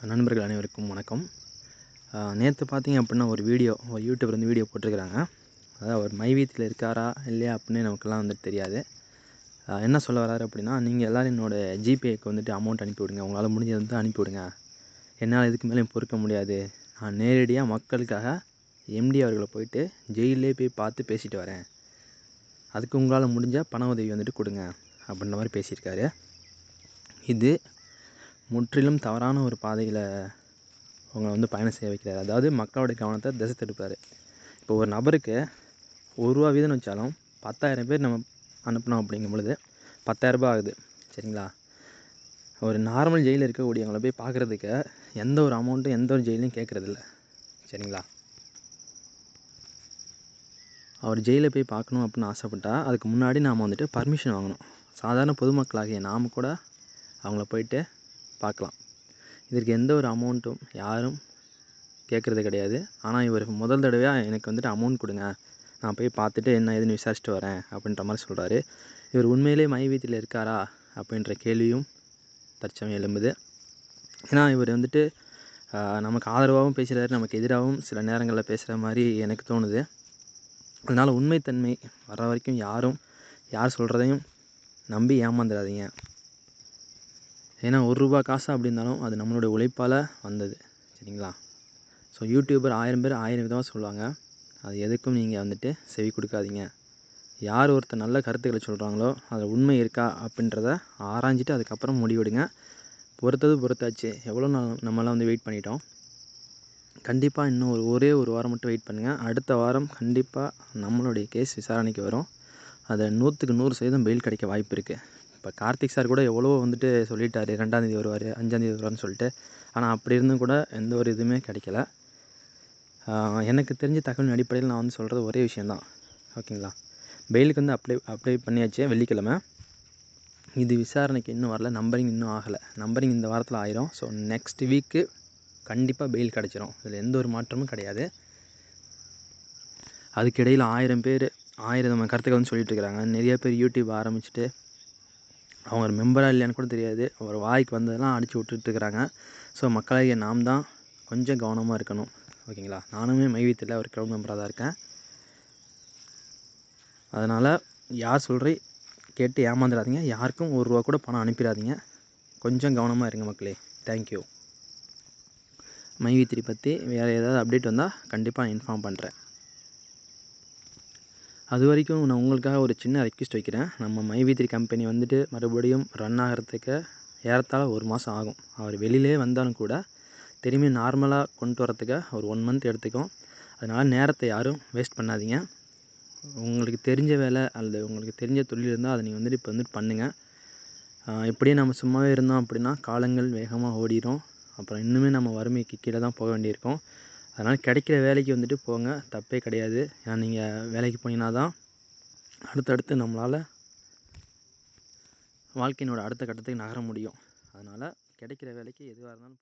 நண்பர்கள் அனைவருக்கும் வணக்கம். நேற்று பார்த்தீங்க அப்படின்னா ஒரு யூடியூப்ல வீடியோ போட்டிருக்கிறாங்க. அதாவது அவர் மைவீத்தில இருக்காரா இல்லையா அப்படின்னு நமக்கெல்லாம் வந்துட்டு தெரியாது. என்ன சொல்ல வராரு அப்படின்னா, நீங்கள் எல்லோரும் என்னோட ஜிபேக்கு வந்துட்டு அமௌண்ட் அனுப்பிவிடுங்க, உங்களால் முடிஞ்சது வந்து அனுப்பிவிடுங்க, என்னால் இதுக்கு மேலேயும் பொறுக்க முடியாது, நான் நேரடியாக மக்களுக்காக எம்டி அவர்களை போயிட்டு ஜெயிலே போய் பார்த்து பேசிட்டு வரேன், அதுக்கு உங்களால் முடிஞ்ச பண உதவி வந்துட்டு கொடுங்க அப்படின்ற மாதிரி பேசியிருக்காரு. இது முற்றிலும் தவறான ஒரு பாதையில் அவங்க வந்து பயணம் செய்ய வைக்கிறார். அதாவது மக்களுடைய கவனத்தை திசை திருப்பார். இப்போ ஒரு நபருக்கு ரூ. 1 வீதம்னு வச்சாலும் 10,000 பேர் நம்ம அனுப்பினோம் அப்படிங்கும் பொழுது 10,000 ரூபாய் ஆகுது. சரிங்களா? ஒரு நார்மல் ஜெயிலில் இருக்கக்கூடியவங்களை போய் பார்க்குறதுக்கு எந்த ஒரு அமௌண்ட்டும் எந்த ஒரு ஜெயிலையும் கேட்குறதில்ல. சரிங்களா? அவர் ஜெயிலில் போய் பார்க்கணும் அப்படின்னு ஆசைப்பட்டால் அதுக்கு முன்னாடி நாம் வந்துட்டு பர்மிஷன் வாங்கணும். சாதாரண பொதுமக்களாகிய நாம் கூட அவங்கள போயிட்டு பார்க்கலாம். இதற்கு எந்த ஒரு அமௌண்ட்டும் யாரும் கேட்குறது கிடையாது. ஆனால் இவர் முதல் தடவையாக எனக்கு வந்துட்டு அமௌண்ட் கொடுங்க, நான் போய் பார்த்துட்டு என்ன ஏதுன்னு விசாரிச்சுட்டு வரேன் அப்படின்ற மாதிரி சொல்கிறாரு. இவர் உண்மையிலே மைவீத்தியில் இருக்காரா அப்படின்ற கேள்வியும் தற்சமயம் எழும்புது. ஏன்னா இவர் வந்துட்டு நமக்கு ஆதரவாகவும் பேசுகிறாரு, நமக்கு எதிராகவும் சில நேரங்களில் பேசுகிற மாதிரி எனக்கு தோணுது. அதனால் உண்மைத்தன்மை வர வரைக்கும் யார் சொல்கிறதையும் நம்பி ஏமாந்துடாதீங்க. ஏன்னா ₹1 காசு அப்படின்னாலும் அது நம்மளுடைய உழைப்பால் வந்தது. சரிங்களா? ஸோ யூடியூபர் 1000 பேர் 1000 விதமாக சொல்லுவாங்க. அது எதுக்கும் நீங்கள் வந்துட்டு செவி கொடுக்காதீங்க. யார் ஒருத்தர் நல்ல கருத்துக்களை சொல்கிறாங்களோ அதில் உண்மை இருக்கா அப்படின்றத ஆராய்ஞ்சிட்டு அதுக்கப்புறம் முடிவெடுங்க. பொறுத்தாச்சு. எவ்வளோ நாள் நம்மளாம் வந்து வெயிட் பண்ணிட்டோம். கண்டிப்பாக இன்னும் ஒரே ஒரு வாரம் மட்டும் வெயிட் பண்ணுங்கள். அடுத்த வாரம் கண்டிப்பாக நம்மளுடைய கேஸ் விசாரணைக்கு வரும். அதில் 100க்கு 100% பெயில் கிடைக்க வாய்ப்பு இருக்குது. இப்போ கார்த்திக் சார் கூட எவ்வளோ வந்துட்டு சொல்லிட்டாரு, 2ஆம் தேதி வருவார், 5ஆம் தேதி வருவார்னு சொல்லிட்டு. ஆனால் அப்படி இருந்தும் கூட எந்த ஒரு இதுவுமே கிடைக்கல. எனக்கு தெரிஞ்ச தகவலின் அடிப்படையில் நான் வந்து சொல்கிறது ஒரே விஷயந்தான். ஓகேங்களா? பெயிலுக்கு வந்து அப்ளை பண்ணியாச்சு வெள்ளிக்கிழமை. இது விசாரணைக்கு இன்னும் வரல, நம்பரிங் இன்னும் ஆகலை. நம்பரிங் இந்த வாரத்தில் ஆயிரும். ஸோ நெக்ஸ்ட் வீக்கு கண்டிப்பாக பெயில் கிடச்சிரும். இதில் எந்த ஒரு மாற்றமும் கிடையாது. அதுக்கிடையில் 1000 பேர் 1000 கருத்துக்கள் வந்து சொல்லிட்டு இருக்கிறாங்க. நிறைய பேர் யூடியூப் ஆரம்பிச்சுட்டு அவங்க ஒரு மெம்பராக இல்லையான்னு கூட தெரியாது, ஒரு வாய்க்கு வந்ததெல்லாம் அடித்து விட்டுட்டுருக்குறாங்க. ஸோ மக்களாகிய நாம் தான் கொஞ்சம் கவனமாக இருக்கணும். ஓகேங்களா? நானுமே மைவீத்தில் ஒரு க்ரௌட் மெம்பராக தான் இருக்கேன். அதனால் யார் கேட்டு ஏமாந்துடாதீங்க. யாருக்கும் ₹1 கூட பணம் அனுப்பிடாதீங்க. கொஞ்சம் கவனமாக இருங்க மக்களே. தேங்க்யூ. மைவி3 பற்றி வேறு ஏதாவது அப்டேட் வந்தால் கண்டிப்பாக இன்ஃபார்ம் பண்ணுறேன். அது வரைக்கும் நான் உங்களுக்காக ஒரு சின்ன ரெக்வெஸ்ட் வைக்கிறேன். நம்ம மைவி3 கம்பெனி வந்துட்டு மறுபடியும் ரன் ஆகிறதுக்கு ஏறத்தாழ 1 மாதம் ஆகும். அவர் வெளியிலே வந்தாலும் கூட திரும்பி நார்மலாக கொண்டு வரத்துக்கு ஒரு 1 மந்த் எடுத்துக்கும். அதனால் நேரத்தை யாரும் வேஸ்ட் பண்ணாதீங்க. உங்களுக்கு தெரிஞ்ச வேலை அல்லது உங்களுக்கு தெரிஞ்ச தொழில் இருந்தால் அதை நீங்கள் வந்துட்டு இப்போ வந்துட்டு பண்ணுங்கள். இப்படியே நம்ம சும்மாவே இருந்தோம் அப்படின்னா காலங்கள் வேகமாக ஓடிடும். அப்புறம் இன்னுமே நம்ம வறுமைக்கு கீழே தான் போக வேண்டியிருக்கும். அதனால் கிடைக்கிற வேலைக்கு வந்துட்டு போங்க, தப்பே கிடையாது. ஏன்னா நீங்கள் வேலைக்கு போனீங்கன்னா தான் அடுத்தடுத்து நம்மளால் வாழ்க்கையினோட அடுத்த கட்டத்துக்கு நகர முடியும். அதனால் கிடைக்கிற வேலைக்கு எதுவாக இருந்தாலும்